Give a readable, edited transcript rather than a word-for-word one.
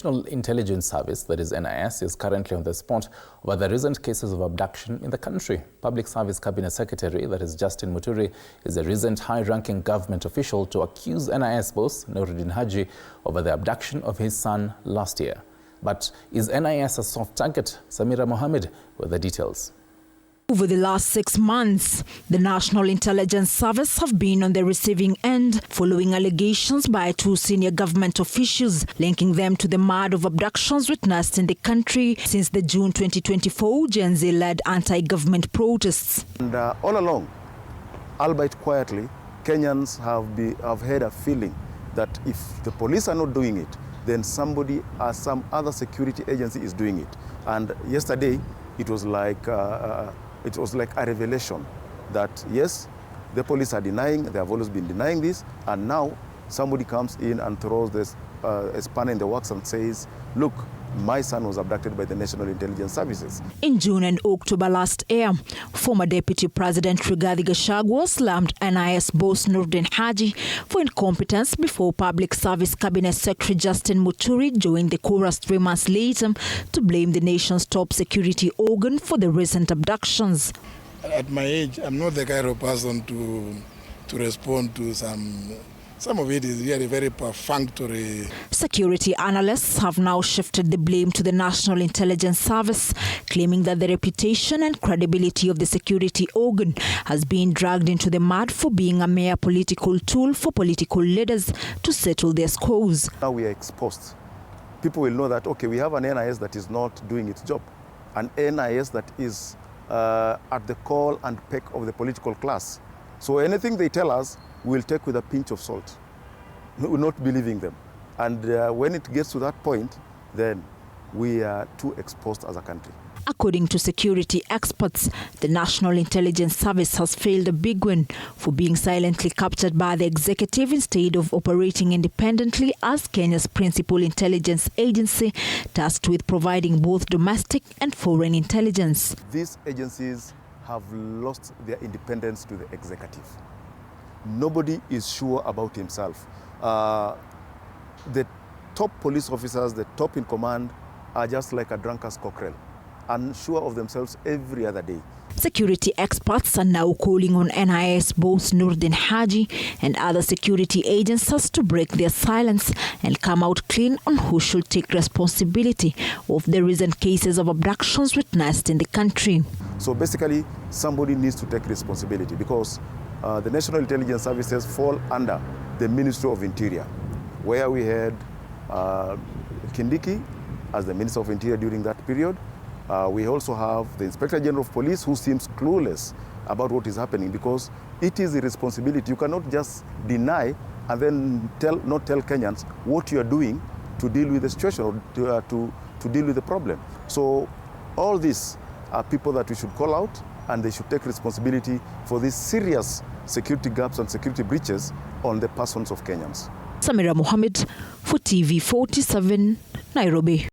National Intelligence Service, that is NIS, is currently on the spot over the recent cases of abduction in the country. Public Service Cabinet Secretary, that is Justin Muturi, is a recent high-ranking government official to accuse NIS boss Noordin Hajji over the abduction of his son last year. But is NIS a soft target? Samira Mohammed with the details. Over the last 6 months, the National Intelligence Service have been on the receiving end following allegations by 2 senior government officials linking them to the murder of abductions witnessed in the country since the June 2024 Gen Z-led anti-government protests. And all along, albeit quietly, Kenyans have had a feeling that if the police are not doing it, then somebody or some other security agency is doing it. And yesterday, it was like a revelation that yes, the police are denying, they have always been denying this, and now somebody comes in and throws this a spanner in the works and says, look, my son was abducted by the National Intelligence Services. In June and October last year, former Deputy President Rigathi Gachagua slammed NIS boss Noordin Hajji for incompetence before Public Service Cabinet Secretary Justin Muturi joined the chorus 3 months later to blame the nation's top security organ for the recent abductions. At my age, I'm not the kind of person to respond to some of it is really very perfunctory. Security analysts have now shifted the blame to the National Intelligence Service, claiming that the reputation and credibility of the security organ has been dragged into the mud for being a mere political tool for political leaders to settle their scores. Now we are exposed. People will know that, okay, we have an NIS that is not doing its job, an NIS that is at the call and peck of the political class. So anything they tell us, we'll take with a pinch of salt. We're not believing them. And when it gets to that point, then we are too exposed as a country. According to security experts, the National Intelligence Service has failed a big one for being silently captured by the executive instead of operating independently as Kenya's principal intelligence agency, tasked with providing both domestic and foreign intelligence. These agencies have lost their independence to the executive. Nobody is sure about himself. The top police officers, the top in command, are just like a drunkard's cockerel, unsure of themselves every other day. Security experts are now calling on NIS boss Noordin Hajji and other security agencies to break their silence and come out clean on who should take responsibility of the recent cases of abductions witnessed in the country. So basically, somebody needs to take responsibility because the National Intelligence Services fall under the Ministry of Interior, where we had Kindiki as the Minister of Interior during that period. We also have the Inspector General of Police, who seems clueless about what is happening because it is a responsibility. You cannot just deny and then not tell Kenyans what you are doing to deal with the situation or to deal with the problem. So all these are people that we should call out, and they should take responsibility for these serious security gaps and security breaches on the persons of Kenyans. Samira Mohammed for TV 47, Nairobi.